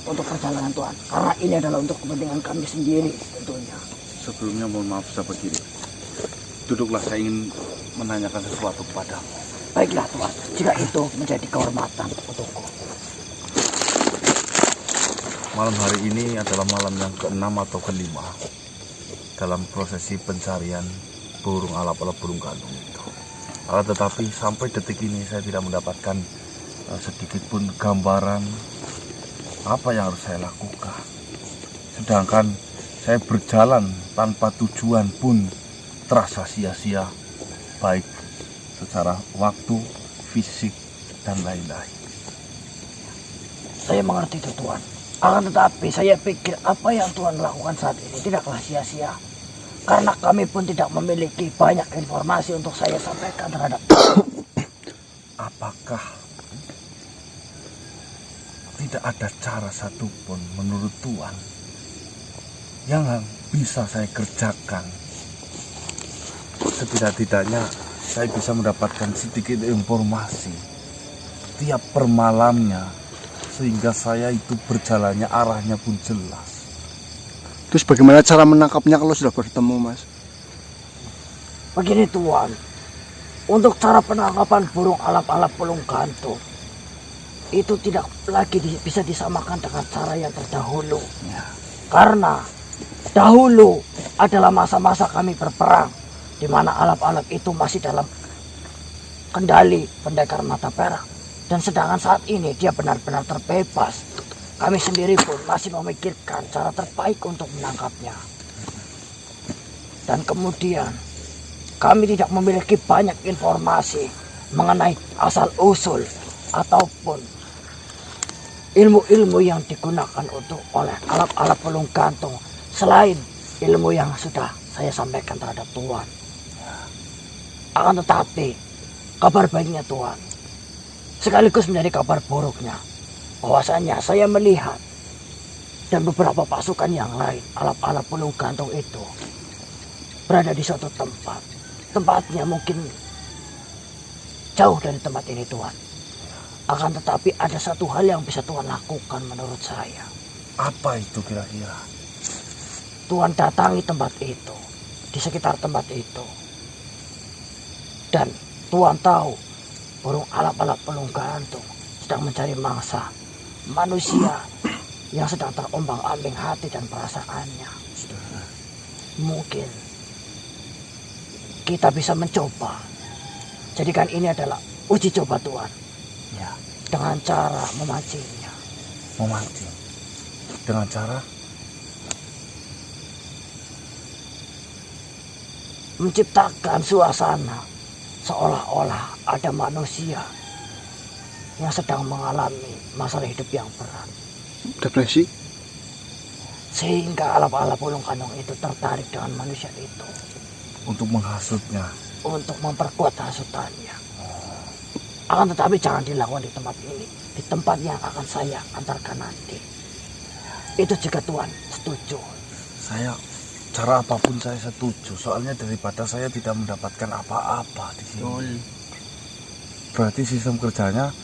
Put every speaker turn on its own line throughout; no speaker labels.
untuk perjalanan Tuhan. Karena ini adalah untuk kepentingan kami sendiri tentunya.
Sebelumnya mohon maaf sahabat kiri. Duduklah, saya ingin menanyakan sesuatu kepadamu.
Baiklah Tuhan, jika itu menjadi kehormatan untukku.
Malam hari ini adalah malam yang ke-6 atau ke-5 dalam prosesi pencarian burung alap-alap burung gandum itu. Tetapi sampai detik ini saya tidak mendapatkan sedikit pun gambaran apa yang harus saya lakukan. Sedangkan saya berjalan tanpa tujuan pun terasa sia-sia, baik secara waktu, fisik, dan lain-lain.
Saya mengerti itu Tuhan. Akan tetapi saya pikir apa yang Tuhan lakukan saat ini tidaklah sia-sia. Karena kami pun tidak memiliki banyak informasi untuk saya sampaikan terhadap
Apakah tidak ada cara satupun menurut Tuhan yang bisa saya kerjakan? Setidak-tidaknya saya bisa mendapatkan sedikit informasi tiap per malamnya, sehingga saya itu berjalannya arahnya pun jelas.
Terus bagaimana cara menangkapnya kalau sudah bertemu, Mas?
begini Tuhan. Untuk cara penangkapan burung alap-alap pulung gantung itu tidak lagi bisa disamakan dengan cara yang terdahulu. Karena dahulu adalah masa-masa kami berperang, di mana alap-alap itu masih dalam kendali pendekar mata perak. Dan sedangkan saat ini dia benar-benar terbebas. Kami sendiri pun masih memikirkan cara terbaik untuk menangkapnya. Dan kemudian kami tidak memiliki banyak informasi mengenai asal-usul ataupun ilmu-ilmu yang digunakan oleh alap-alap pulung gantung selain ilmu yang sudah saya sampaikan terhadap Tuhan. Akan tetapi kabar baiknya Tuhan, sekaligus menjadi kabar buruknya, bahwasanya saya melihat dan beberapa pasukan yang lain alap-alap pulung gantung itu berada di suatu tempat. Tempatnya mungkin jauh dari tempat ini Tuhan. Akan tetapi ada satu hal yang bisa Tuhan lakukan menurut saya.
Apa itu kira-kira?
Tuhan datangi tempat itu, di sekitar tempat itu. Dan Tuhan tahu burung alap-alap pulung gantung sedang mencari mangsa manusia yang sedang terombang-ambing hati dan perasaannya. Mungkin kita bisa mencoba. Jadikan ini adalah uji coba Tuhan.
Ya,
Dengan cara memancingnya.
memancing. Dengan cara
Menciptakan suasana seolah-olah ada manusia yang sedang mengalami masalah hidup yang berat.
Depresi?
Sehingga alap-alap pulung gantung itu tertarik dengan manusia itu
untuk menghasutnya.
untuk memperkuat hasutannya. Akan tetapi jangan dilakukan di tempat ini, di tempat yang akan saya antarkan nanti. Itu jika Tuhan setuju.
Saya cara apapun saya setuju, soalnya daripada saya tidak mendapatkan apa-apa di sini. Berarti sistem kerjanya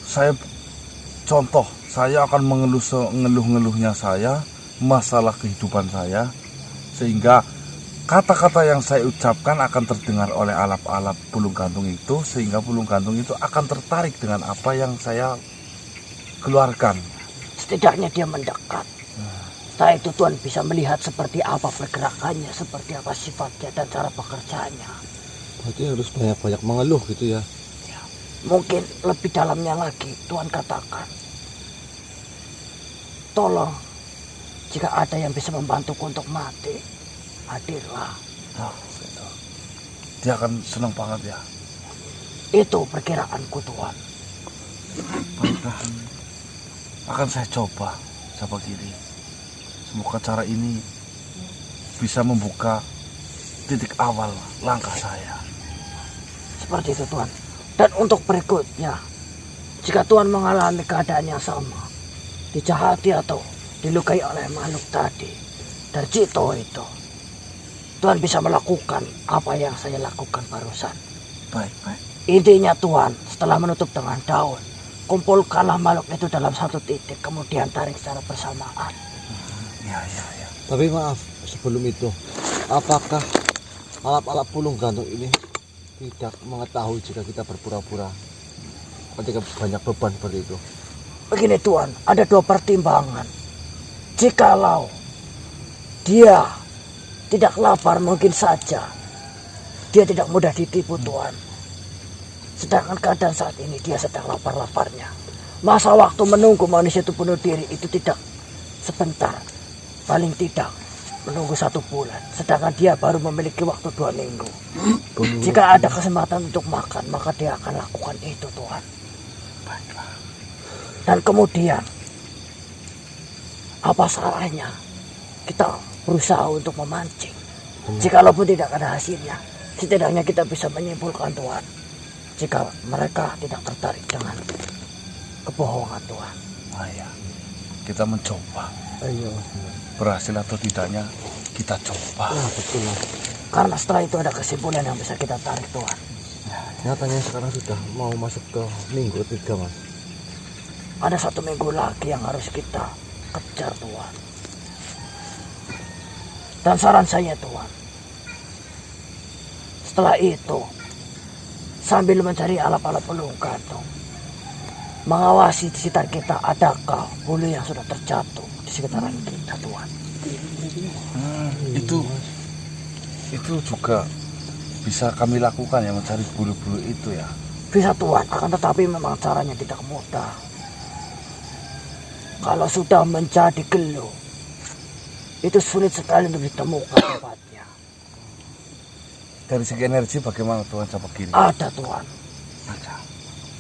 saya contoh, saya akan mengeluh-ngeluhnya saya, masalah kehidupan saya, sehingga kata-kata yang saya ucapkan akan terdengar oleh alap-alap pulung gantung itu, sehingga pulung gantung itu akan tertarik dengan apa yang saya keluarkan.
Setidaknya dia mendekat. Setelah itu Tuhan bisa melihat seperti apa pergerakannya, seperti apa sifatnya dan cara pekerjaannya.
Berarti harus banyak-banyak mengeluh gitu ya.
Mungkin lebih dalamnya lagi Tuhan katakan, tolong jika ada yang bisa membantuku untuk mati, hadirlah.
Oh, gitu. Dia akan senang banget ya.
Itu perkiraanku Tuhan.
Baiklah, akan saya coba, sahabat kiri. Semoga cara ini bisa membuka titik awal langkah saya.
Seperti itu Tuhan. Dan untuk berikutnya, jika Tuhan mengalami keadaan yang sama, dijahati atau dilukai oleh makhluk tadi, dari Cito itu, Tuhan bisa melakukan apa yang saya lakukan barusan.
Baik, baik.
Intinya Tuhan, setelah menutup dengan daun, kumpulkanlah makhluk itu dalam satu titik, kemudian tarik secara bersamaan.
Ya.
Tapi maaf, sebelum itu, apakah alap-alap pulung gantung ini tidak mengetahui jika kita berpura-pura ketika banyak beban seperti itu?
Begini Tuan, ada dua pertimbangan. Jikalau dia tidak lapar, mungkin saja dia tidak mudah ditipu Tuan. Sedangkan keadaan saat ini dia sedang lapar-laparnya. Masa waktu menunggu manusia itu bunuh diri itu tidak sebentar. Paling tidak menunggu 1 bulan. Sedangkan dia baru memiliki waktu 2 minggu. Jika ada kesempatan untuk makan, maka dia akan lakukan itu Tuhan. Dan kemudian, apa salahnya kita berusaha untuk memancing? Jikalaupun tidak ada hasilnya, setidaknya kita bisa menyimpulkan Tuhan, jika mereka tidak tertarik dengan kebohongan Tuhan.
Ya. Kita mencoba.
Ayo.
Berhasil atau tidaknya kita coba.
Betul Mas.
Karena setelah itu ada kesimpulan yang bisa kita tarik Tuhan.
Nyatanya sekarang sudah mau masuk ke minggu 3 Mas.
Ada 1 minggu lagi yang harus kita kejar Tuhan. Dan saran saya Tuhan, setelah itu sambil mencari alap-alap pelung gantung, mengawasi di sekitar kita adakah bulu yang sudah terjatuh di sekitaran kita Tuhan.
Itu juga bisa kami lakukan ya, mencari bulu-bulu itu ya.
Bisa Tuhan, akan tetapi memang caranya tidak mudah. Kalau sudah menjadi gelo, itu sulit sekali untuk ditemukan tempatnya.
Dari segi energi bagaimana Tuhan coba kiri?
Ada Tuhan.
Ada.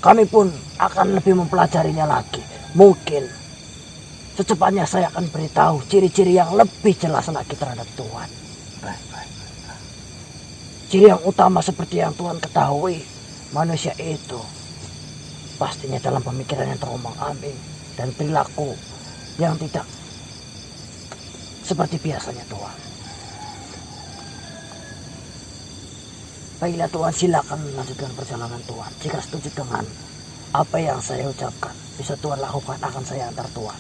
Kami pun akan lebih mempelajarinya lagi. Mungkin secepatnya saya akan beritahu ciri-ciri yang lebih jelas lagi terhadap Tuhan.
Baik.
Ciri yang utama seperti yang Tuhan ketahui, manusia itu pastinya dalam pemikiran yang terombang-ambing dan perilaku yang tidak seperti biasanya Tuhan. Baiklah Tuhan, silakan melanjutkan perjalanan Tuhan. Jika setuju dengan apa yang saya ucapkan, bisa Tuhan lakukan, akan saya antar Tuhan.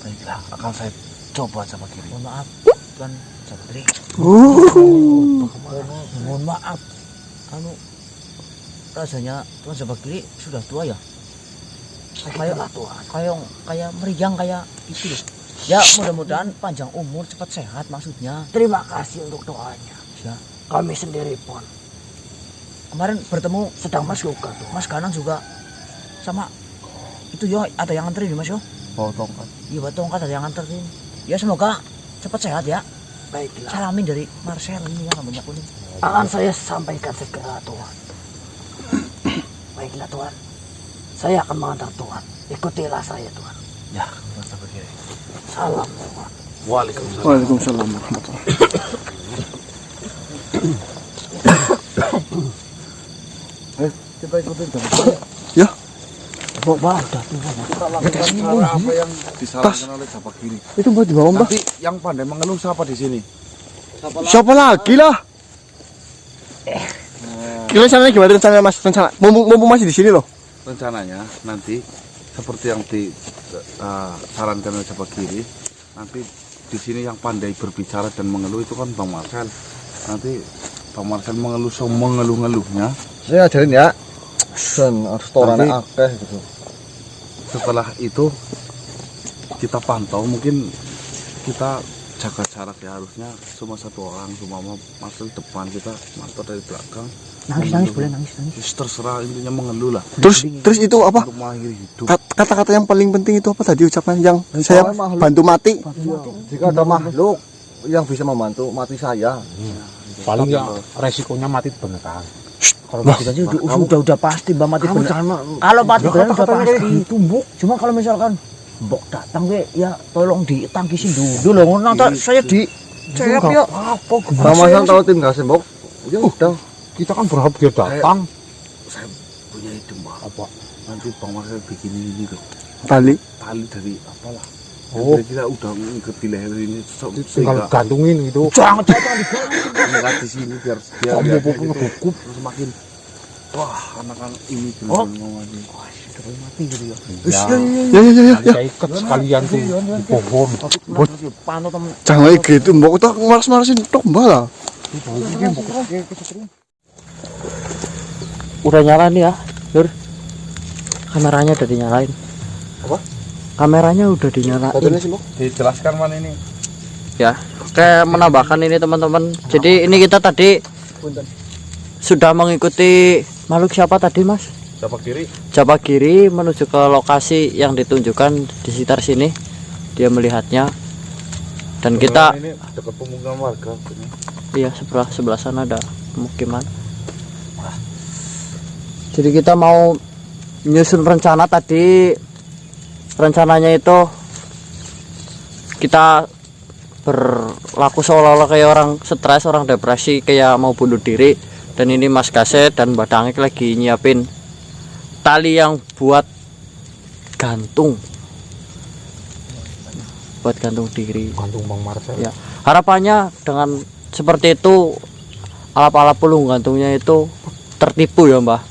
Baiklah, akan saya coba coba kiri.
Mohon maaf, Tuan Sabri. Mohon maaf. Rasanya Tuan Sabri sudah tua ya.
Baiklah Tuhan.
Kayak meriang kayak itu loh. Ya mudah-mudahan panjang umur, cepat sehat maksudnya.
Terima kasih untuk doanya.
Ya.
Kami sendiri pun
Kemarin bertemu
sedang bersuka Tuhan.
Mas Ganang juga sama itu yo, ada yang nganterin Mas yo.
Bawa tongkat.
Iya, bawa tongkat ada yang nganterin. Ya semoga cepat sehat ya.
Baiklah.
Salamin dari Marcel ini ya, banyak kuning.
Akan saya sampaikan segera Tuhan. Baiklah Tuhan. Saya akan mengantar Tuhan. Ikutilah saya Tuhan.
Ya, Tuhan coba kiri.
Salam Tuhan.
Waalaikumsalam.
Waalaikumsalam warahmatullahi.
Kita ikutin dong.
Ya,
Bawa ada Tuhan.
Kita lakukan cara apa yang disarankan oleh Jawa Kiri.
itu buat dibawa Mbak.
Nanti yang pandai mengeluh siapa di sini?
Siapa lagi lah? Rencananya gimana rencananya Mas? Rencana mumpung masih di sini loh.
Rencananya nanti seperti yang disarankan oleh Jawa Kiri, nanti di sini yang pandai berbicara dan mengeluh itu kan Bang Marcel. Nanti Bang Marcel mengeluh mengeluh-ngeluhnya.
Saya ajarin ya. Dan restorannya akeh gitu.
Setelah itu kita pantau, mungkin kita jaga jarak ya, harusnya cuma 1 orang, cuma Marcel depan, kita mantau dari belakang.
Nangis boleh nangis.
Terserah, intinya mengeluh lah
Terus itu apa?
untuk mengakhiri hidup.
Kata-kata yang paling penting itu apa tadi ucapan yang saya bantu mati?
Jika ada makhluk yang bisa membantu mati saya.
Paling ya resikonya mati beneran.
Kalau mati kan udah pasti Mbak mati beneran. Kalau mati beneran udah pasti tumbuk. Cuma kalau misalkan Mbok datang we ya tolong ditangkisin dulu loh. Nanti saya di cek ya.
Apa
Bang Masan tahu tim gak sembok? Ya udah.
Kita kan berharap dia datang.
Saya punya ide Mbak.
Apa?
Nanti Bang Marcel bikin ini loh,
Tali.
tali dari apalah.
Oh.
Kita udah ngikat di leher ini
Tinggal
sehingga
gantungin gitu.
Jangan
ngikat di sini biar
Kamu
dia
pun ngebukup.
semakin wah anak-anak ini
Oh.
beneran mau mati.
mati gitu ya.
Ya.
Saya ikat sekalian tuh di pohon.
Pano temen.
Jangan kayak gitu, mbok tak malas-malasin tok mbak lah.
Udah nyala nih ya, Lur. Kameranya udah dinyalain.
Apa?
Kameranya udah dinyalain.
Dijelaskan mana ini?
Ya, kayak menambahkan ini teman-teman. Jadi ini kita tadi sudah mengikuti makhluk siapa tadi, Mas?
Siapa kiri?
Japa kiri menuju ke lokasi yang ditunjukkan di sekitar sini. Dia melihatnya. Dan kita
ini dekat pemukiman warga.
iya sebelah sana ada pemukiman. Jadi kita mau nyusun rencana tadi. Rencananya itu kita berlaku seolah-olah kayak orang stres, orang depresi, kayak mau bunuh diri. Dan ini Mas Kaset dan Mbak Dangik lagi nyiapin tali yang buat gantung diri.
Gantung Bang Marcel.
Ya, harapannya dengan seperti itu alap-alap pulung gantungnya itu tertipu ya Mbah.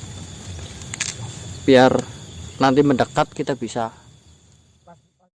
Biar nanti mendekat kita bisa